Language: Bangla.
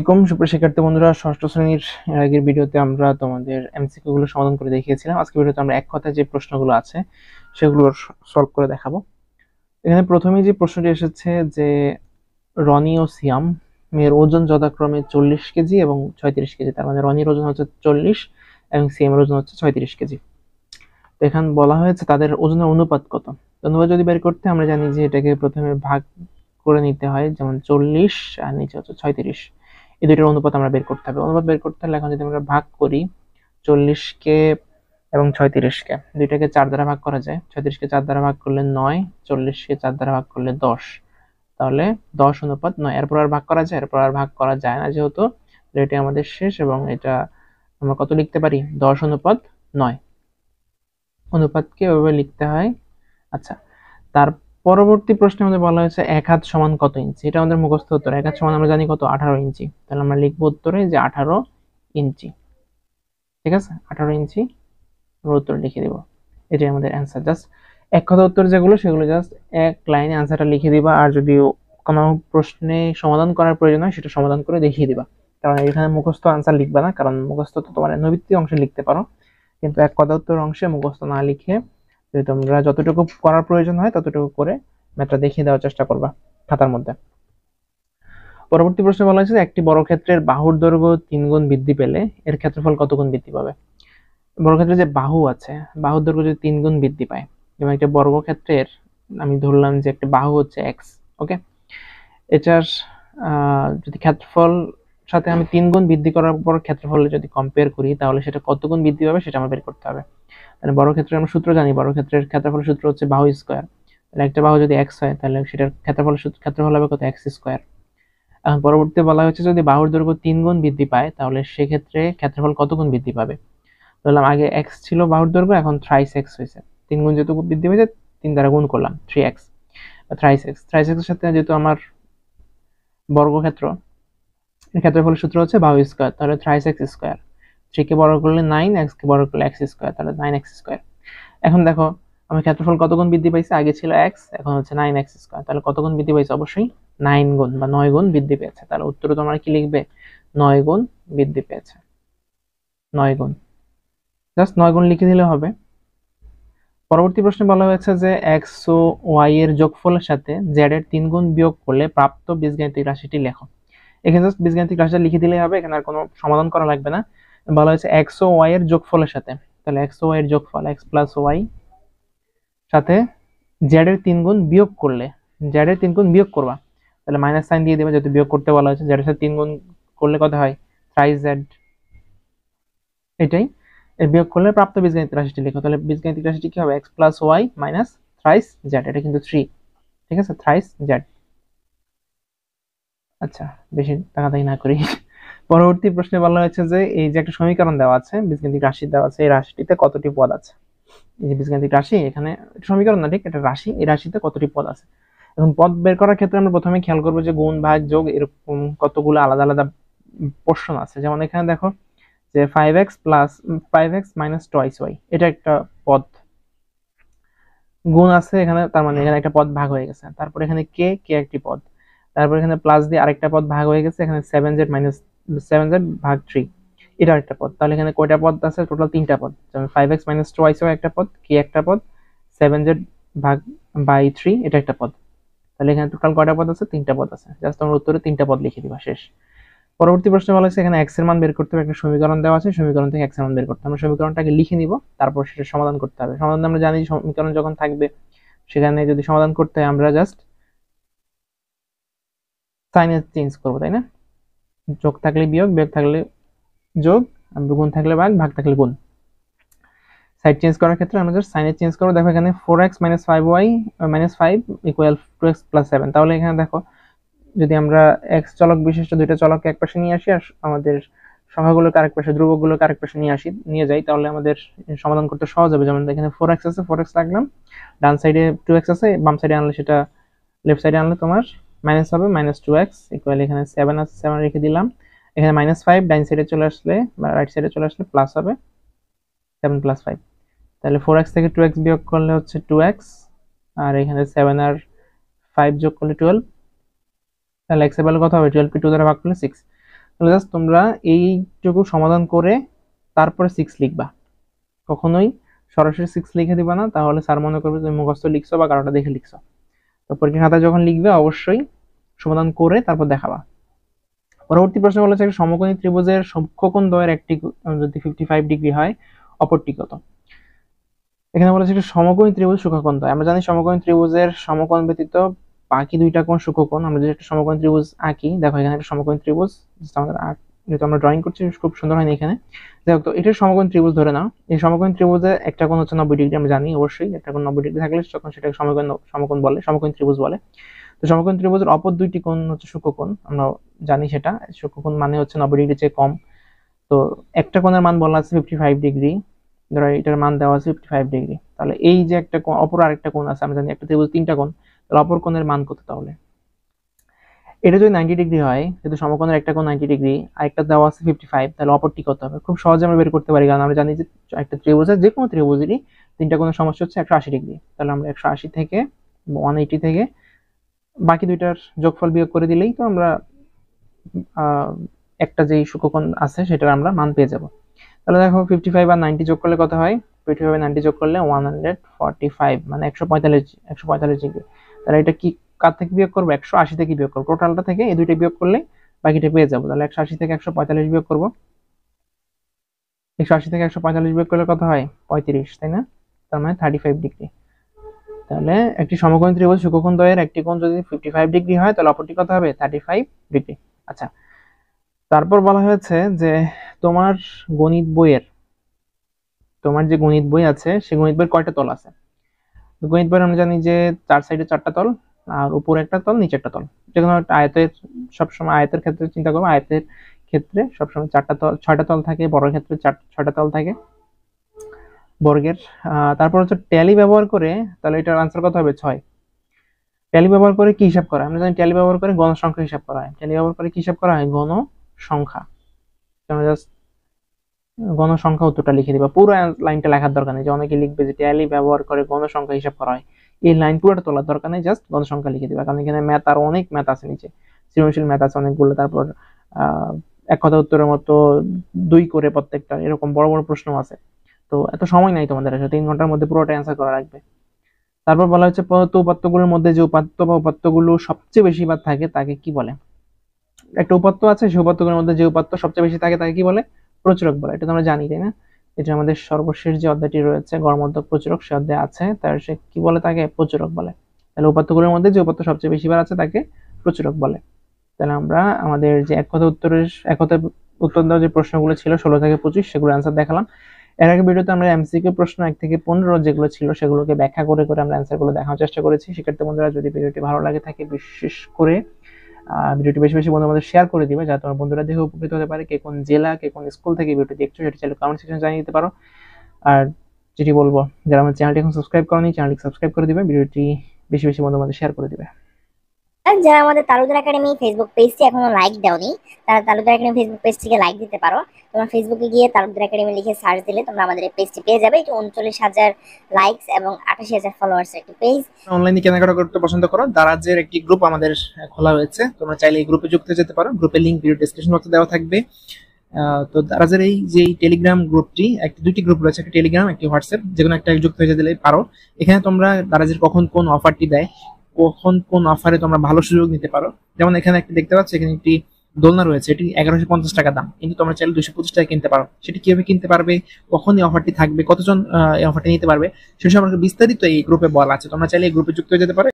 সুপ্রিয় শিক্ষার্থী বন্ধুরা, ষষ্ঠ শ্রেণীর এর আগের ভিডিওতে আমরা তোমাদের এমসিকিউ গুলো সমাধান করে দেখিয়েছিলাম। আজকের ভিডিওতে আমরা এক কথায় যে প্রশ্নগুলো আছে সেগুলো সলভ করে দেখাবো। এখানে প্রথমে যে প্রশ্নটি এসেছে যে রনি ও সিয়াম এর ওজন যথাক্রমে 40 কেজি এবং 36 কেজি। তার মানে রনির ওজন হচ্ছে 40 এবং সিয়ামের ওজন হচ্ছে 36 কেজি। তো এখানে বলা হয়েছে তাদের ওজনের অনুপাত কত। অনুপাত যদি বের করতে আমরা জানি যে এটাকে প্রথমে ভাগ করে নিতে হয়, যেমন 40 আর নিচে হচ্ছে 36। এই দুইটার অনুপাত আমরা বের করতে হবে। অনুপাত বের করতে হলে এখন যদি আমরা ভাগ করি 40 কে এবং 36 কে, দুইটাকে 4 দ্বারা ভাগ করা যায়। 36 কে 4 দ্বারা ভাগ করলে 9, 40 কে 4 দ্বারা ভাগ করলে 10, তাহলে 10:9। এরপর আর ভাগ করা যায়? এরপর আর ভাগ করা যায় না, যেহেতু এটা আমাদের শেষ। এবং এটা আমরা কত লিখতে পারি? 10:9 অনুপাতকে ওইভাবে লিখতে হয়। আচ্ছা, তার পরবর্তী প্রশ্নের মধ্যে বলা হয়েছে 1 হাত সমান কত ইঞ্চি। এটা আমাদের মুখস্থ উত্তর। 1 হাত সমান আমরা জানি কত? 18 ইঞ্চি। তাহলে আমরা লিখবো উত্তরে যে 18 ইঞ্চি। ঠিক আছে, 18 ইঞ্চি আমরা উত্তর লিখে দেবো। এটাই আমাদের অ্যান্সার। জাস্ট এক কথা উত্তর যেগুলো সেগুলো জাস্ট এক লাইনে অ্যান্সারটা লিখে দিবা। আর যদি কোনো প্রশ্নে সমাধান করার প্রয়োজন হয় সেটা সমাধান করে দেখিয়ে দিবা। কারণ এখানে মুখস্থ আনসার লিখবা না, কারণ মুখস্থ তো তোমার নৈবিত্তিক অংশে লিখতে পারো, কিন্তু এক কথা উত্তর অংশে মুখস্থ না লিখে যদি তোমরা যতটুকু করার প্রয়োজন হয় ততটুকু করে ম্যাথটা দেখিয়ে দেওয়ার চেষ্টা করবা খাতার মধ্যে। পরবর্তী প্রশ্নে বলা হয়েছে একটি বর্গক্ষেত্রের বাহুর দৈর্ঘ্য 3 গুণ বৃদ্ধি পেলে এর ক্ষেত্রফল কত গুণ বৃদ্ধি পাবে। বর্গক্ষেত্রের যে বাহু আছে, বাহুর দৈর্ঘ্য যদি 3 গুণ বৃদ্ধি পায়, এবং একটা বর্গক্ষেত্রের আমি ধরলাম যে একটা বাহু হচ্ছে এক্স, ওকে, এটার যদি ক্ষেত্রফল সাথে আমি 3 গুণ বৃদ্ধি করার পর ক্ষেত্রফল যদি কম্পেয়ার করি তাহলে সেটা কত গুণ বৃদ্ধি পাবে সেটা আমার বের করতে হবে। মানে বর্গক্ষেত্রের আমরা সূত্র জানি, বর্গক্ষেত্রের ক্ষেত্রফল সূত্র হচ্ছে বাহু স্কয়ার। তাহলে একটা বাহু যদি এক্স হয় তাহলে সেটার ক্ষেত্রফল হবে কত? X square. এখন পরবর্তীতে বলা হচ্ছে যদি বাহুর দৈর্ঘ্য 3 গুণ বৃদ্ধি পায় তাহলে সেক্ষেত্রে ক্ষেত্রফল কত গুণ বৃদ্ধি পাবে। ধরলাম আগে এক্স ছিল বাহুর দৈর্ঘ্য, এখন থ্রাইস এক্স হয়েছে। 3 গুণ যেহেতু বৃদ্ধি হয়েছে, 3 দ্বারা গুণ করলাম, 3x thrice x. Thrice x এর সাথে যেহেতু আমার বর্গক্ষেত্র, এর ক্ষেত্রফলের সূত্র হচ্ছে বাহু স্কয়ার, তাহলে থ্রাইস এক্স স্কয়ার। 3 কে বর্গ করলে 9, x কে বর্গ করলে x স্কয়ার, তাহলে 9x স্কয়ার। এখন দেখো আমার ক্ষেত্রফল কত গুণ বৃদ্ধি পাইছে? আগে ছিল x, এখন হচ্ছে 9x স্কয়ার। তাহলে কত গুণ বৃদ্ধি পাইছে? অবশ্যই 9 গুণ বা 9 গুণ বৃদ্ধি পেয়েছে। তাহলে উত্তরে তোমরা কি লিখবে? 9 গুণ বৃদ্ধি পেয়েছে। 9 গুণ, জাস্ট 9 গুণ লিখে দিলে হবে। পরবর্তী প্রশ্নে বলা হয়েছে যে x ও y এর যোগফলের সাথে z এর 3 গুণ বিয়োগ করলে প্রাপ্ত বীজগাণিতিক রাশিটি লেখো। এখানে জাস্ট বীজগাণিতিক রাশিটা লিখে দিলেই হবে, এখানে আর কোনো সমাধান করা লাগবে না। বলা হয়েছে x ও y এর যোগফলের সাথে, তাহলে x ও y এর যোগফল x প্লাস y সাথে z এর 3 গুণ বিয়োগ করলে, z এর 3 গুণ বিয়োগ করবা, তাহলে মাইনাস সাইন দিয়ে দেবে, যেহেতু বিয়োগ করতে বলা হয়েছে। z এর সাথে 3 গুণ করলে কত হয়? Thrice z। এটাই, এর বিয়োগ করলে প্রাপ্ত বীজগাণিতিক রাশিটি লেখো। তাহলে বীজগাণিতিক রাশিটি কি হবে? x plus y minus thrice z। এটা কিন্তু 3, ঠিক আছে, থ্রাইস z। আচ্ছা, বেশি তাড়াতাড়ি না করি। পরবর্তী প্রশ্নে বলা হয়েছে যে এই যে একটা সমীকরণ দেওয়া আছে, বীজগাণিতিক রাশি দেওয়া আছে, এই রাশিটিতে কতটি পদ আছে। এই যে বীজগাণিতিক রাশি, এখানে সমীকরণ না, ঠিক, এটা রাশি। এই রাশিতে কতটি পদ আছে। এখন পদ বের করার ক্ষেত্রে আমরা প্রথমে খেয়াল করবো যে গুণ ভাগ যোগ এরকম কতগুলো আলাদা আলাদা পোর্শন আছে। যেমন এখানে দেখো যে 5x মাইনাস টয়েস y, এটা একটা পদ গুণ আছে এখানে, তার মানে এখানে একটা পদ ভাগ হয়ে গেছে। তারপর এখানে কে কে একটি পদ, তারপর এখানে প্লাস দিয়ে আরেকটা পদ ভাগ হয়ে গেছে, এখানে 7z মাইনাস 7z ভাগ 3, এটা একটা পদ। তাহলে এখানে কয়টা পদ আছে? টোটাল 3টা পদ। যেমন 5x মাইনাস টয়েস y একটা পদ, কে একটা পদ, 7z ভাগ বাই 3 এটা একটা পদ। তাহলে এখানে টোটাল কয়টা পদ আছে? 3টা পদ আছে। জাস্ট তোমরা উত্তরে 3টা পদ লিখে দিবা, শেষ। পরবর্তী প্রশ্নে বলা হয়েছে এখানে x এর মান বের করতে হবে। একটা সমীকরণ দেওয়া আছে, সমীকরণ থেকে x এর মান বের করতে হবে। আমরা সমীকরণটাকে লিখে নিব, তারপর সেটা সমাধান করতে হবে। সমাধান আমরা জানি সমীকরণ যখন থাকবে সেখানে যদি সমাধান করতে হয় আমরা জাস্ট সাইন চেঞ্জ করবো, তাই না? যোগ থাকলে বিয়োগ, বিয়োগ থাকলে যোগ, গুণ থাকলে ভাগ, ভাগ থাকলে গুণ। সাইড চেঞ্জ করার ক্ষেত্রে আমরা জাস্ট সাইনে চেঞ্জ করবো। দেখো এখানে 4x minus 5y minus 5 equal 2x plus 7। তাহলে এখানে দেখো যদি আমরা x চলক বিশিষ্ট দুইটা চলককে এক পাশে নিয়ে আসি আর আমাদের সংখ্যাগুলোকে আরেক পাশে, ধ্রুবকগুলোকে আরেক পাশে নিয়ে যাই, তাহলে আমাদের সমাধান করতে সহজ হবে। যেমন এখানে 4x আছে, 4x রাখলাম, ডান সাইডে 2x আছে, বাম সাইডে আনলে সেটা লেফট সাইডে আনলে তোমার মাইনাস হবে, মাইনাস 2x ইকুয়াল এখানে 7 আছে, 7 রেখে দিলাম। এখানে মাইনাস 5 ডাইন সাইডে চলে আসলে বা রাইট সাইডে চলে আসলে প্লাস হবে, 7 প্লাস 5। তাহলে 4x থেকে 2x বিয়োগ করলে হচ্ছে 2x, আর এখানে 7 আর 5 যোগ করলে 12, তাহলে x এর ভ্যালু কত হবে? 12 কে 2 দ্বারা ভাগ করলে 6। তাহলে জাস্ট তোমরা এইটুকু সমাধান করে তারপরে 6 লিখবা, কখনোই সরাসরি 6 লিখে দিবা না, তাহলে স্যার মনে করবে তুমি মুখস্থ লিখছো বা কারোটা দেখে লিখছো। তো পরীক্ষা খাতায় যখন লিখবে অবশ্যই সমাধান করে তারপর দেখাবা। পরবর্তী প্রশ্ন বলেছে সমকোণী ত্রিভুজের সূক্ষ্মকোণ দ্বয়ের একটি যদি 55 ডিগ্রি হয় অপরটি কত। এখানে বলেছে সমকোণী ত্রিভুজ সূক্ষ্মকোণ দ্বয়। আমরা জানি সমকোণী ত্রিভুজের সমকোণ ব্যতীত বাকি দুইটা কোণ সূক্ষ্মকোণ। আমরা যদি একটা সমকোণী ত্রিভুজ আঁকি, দেখো এখানে একটা সমকোণী ত্রিভুজ আমাদের যেহেতু আমরা ড্রয়িং করছি খুব সুন্দর হয়নি এখানে, যাই হোক। তো এটার সমকোণী ত্রিভুজ ধরে নাও, এই সমকোণী ত্রিভুজে একটা কোণ হচ্ছে 90 ডিগ্রি, আমরা জানি অবশ্যই একটা কোণ 90 ডিগ্রি থাকলে তখন সেটাকে সমকোণ বলে, সমকোণী ত্রিভুজ বলে। তো সমকোণী ত্রিভুজের অপর দুইটি কোণ হচ্ছে সূক্ষ্মকোণ, আমরা জানি সেটা সূক্ষ্মকোণ মানে হচ্ছে 90 ডিগ্রি চেয়ে কম। তো একটা কোণের মান বলা আছে 55 ডিগ্রি, ধরো এটার মান দেওয়া আছে 55 ডিগ্রি, তাহলে এই যে একটা অপর আরেকটা কোণ আছে, আমরা জানি একটা ত্রিভুজ তিনটা কোণ, তাহলে অপর কোণের মান কত? তাহলে এটা যদি 90 ডিগ্রি হয়, যেহেতু সমকোণের একটা কোণ 90 ডিগ্রি আর একটা দেওয়া আছে 55, তাহলে অপরটি কত হবে? খুব সহজে আমরা বের করতে পারি, কারণ আমরা জানি যে একটা ত্রিভুজের যে কোনো ত্রিভুজেরই তিনটা কোণের সমষ্টি হচ্ছে 180 ডিগ্রি। তাহলে আমরা 180 থেকে 180 থেকে বাকি দুইটার যোগফল বিয়োগ করে দিলেই তো আমরা একটা যেই সূক্ষ্মকোণ আছে সেটার আমরা মান পেয়ে যাব। তাহলে দেখো 55 আর 90 যোগ করলে কত হয়? 55 আর 90 যোগ করলে 145, মানে 145 ডিগ্রি। তাহলে এটা কি কার থেকে বিয়োগ করবো? 180 থেকে বিয়োগ করবো, টোটালটা থেকে এই দুইটা বিয়োগ করলে বাকিটা পেয়ে যাবো। তাহলে 180 থেকে 145 বিয়োগ করবো, 180 থেকে 145 বিয়োগ করলে কত হয়? 35, তাই না? তার মানে 35 ডিগ্রি। তাহলে একটি সমকোণী ত্রিভুজ সূক্ষ্মকোণ দ্বয়ের একটি কোণ যদি 55 ডিগ্রি হয়, তাহলে অপরটি কত হবে? 35 ডিগ্রি। আচ্ছা, তারপর বলা হয়েছে যে তোমার যে গণিত বই আছে সেই গণিত বইয়ের কয়টা তল আছে? গণিত বইয়ের আমরা জানি যে 4 সাইডে 4টা তল, আর উপরে একটা তল, নিচে একটা তল। যেকোনো একটা আয়তের, সবসময় আয়তের ক্ষেত্রে চিন্তা করবো, আয়তের ক্ষেত্রে সবসময় 4টা তল, 6টা তল থাকে, বর্গের ক্ষেত্রে 6টা তল থাকে বর্গের। তারপর হচ্ছে ট্যালি ব্যবহার করে, তাহলে এটার আনসার কত হবে? 6। ট্যালি ব্যবহার করে কি হিসাব করা হয়? আমরা জানি ট্যালি ব্যবহার করে গণ সংখ্যা হিসাব করা হয়। ট্যালি ব্যবহার করে কি হিসাব করা হয়? গণ সংখ্যা। তোমরা জাস্ট গণসংখ্যা উত্তরটা লিখে দিবা, পুরো লাইনটা লেখার দরকার নেই। যে অনেকে লিখবে যে ট্যালি ব্যবহার করে গণসংখ্যা হিসাব করা হয়, এই লাইন পুরোটা তোলার দরকার নেই, জাস্ট গণসংখ্যা লিখে দিবা, কারণ এখানে ম্যাথ আর অনেক ম্যাথ আছে নিচে, সৃজনশীল ম্যাথ আছে অনেকগুলো। তারপর এক কথা উত্তরের মতো 2 করে প্রত্যেকটা, এরকম বড় বড় প্রশ্ন আছে। তো এত সময় নাই তোমাদের, আসলে 3 ঘন্টার মধ্যে পুরোটা অ্যান্সার করা লাগবে। তারপর বলা হচ্ছে প্রদত্ত উপাত্তগুলোর মধ্যে যে উপাত্ত বা উপাত্তগুলো সবচেয়ে বেশি বার থাকে তাকে কি বলে? একটা উপাত্ত আছে, সেই উপাত্তগুলোর মধ্যে যে উপাত্ত সবচেয়ে বেশি থাকে তাকে কি বলে? প্রচুরক বলে। এটা তো আমরা জানি, তাই না? এটা আমাদের সর্বশেষ যে অধ্যায়টি রয়েছে গড়মধ্যক প্রচুরক, সে অধ্যায়ে আছে, তার সে কি বলে? তাকে প্রচুরক বলে। তাহলে উপাত্তগুলোর মধ্যে যে উপাত্ত সবচেয়ে বেশি বার আছে তাকে প্রচুরক বলে। তাহলে আমরা আমাদের যে এক কথা উত্তর দেওয়া যে প্রশ্নগুলো ছিল 16 থেকে 25, সেগুলো অ্যান্সার দেখালাম। এর আগে ভিডিওতে আমরা এমসিকিউ প্রশ্ন 1 থেকে 15 যেগুলো ছিল সেগুলোকে ব্যাখ্যা করে করে আমরা অ্যান্সারগুলো দেখানোর চেষ্টা করেছি। শিক্ষার্থী বন্ধুরা, যদি ভিডিওটি ভালো লাগে থাকে, বিশেষ করে ভিডিওটি বেশি বেশি বন্ধুদের মধ্যে শেয়ার করে দিবে, যাতে তোমার বন্ধুরা দেখে উপকৃত হতে পারে। কে কোন জেলা, কে কোন স্কুল থেকে ভিডিওটি দেখছো সেটা চাইলে কমেন্ট সেকশনে জানিয়ে দিতে পারো। আর যেটি বলবো, যারা আমার চ্যানেলটি এখন সাবস্ক্রাইব করনি, চ্যানেলটি সাবস্ক্রাইব করে দিবে, ভিডিওটি বেশি বেশি বন্ধুদের মধ্যে শেয়ার করে দিবে। যারা আমাদের তালুকদার একাডেমি ফেসবুক পেজটি এখনো লাইক দাওনি, তারা তালুকদার একাডেমি ফেসবুক পেজটিকে লাইক দিতে পারো। তোমরা ফেসবুকে গিয়ে তালুকদার একাডেমি লিখে সার্চ দিলে তোমরা আমাদের এই পেজটি পেয়ে যাবে। এটি 39,000 লাইকস এবং 88,000 ফলোয়ার্স একটি পেজ। অনলাইনে কেনাকাটা করতে পছন্দ করো, দারাজের একটি গ্রুপ আমাদের খোলা হয়েছে, তোমরা চাইলে এই গ্রুপে যুক্ত হতে যেতে পারো। গ্রুপের লিংক ভিডিও ডেসক্রিপশন বক্সে দেওয়া থাকবে। তো দারাজের এই যে টেলিগ্রাম গ্রুপটি, দুটি গ্রুপ রয়েছে, একটা টেলিগ্রাম, একটি হোয়াটসঅ্যাপ, যে কোনো একটা যুক্ত হয়ে দিলেই পারো। এখানে তোমরা দারাজের কখন কোন অফারটি দেয়, কখন কোন অফারে তোমরা ভালো সুযোগ নিতে পারো। যেমন এখানে একটি দেখতে পাচ্ছ, এখানে একটি দোলনা রয়েছে, এটি 1150 টাকা দাম, কিন্তু তোমরা চাইলে 225 টাকা কিনতে পারো। সেটি কিভাবে কিনতে পারবে, কখন এই অফারটি থাকবে, কতজন এই অফারটি নিতে পারবে, সে সম্পর্কে বিস্তারিত এই গ্রুপে বলা আছে। তোমরা চাইলে এই গ্রুপে যুক্ত হয়ে যেতে পারো।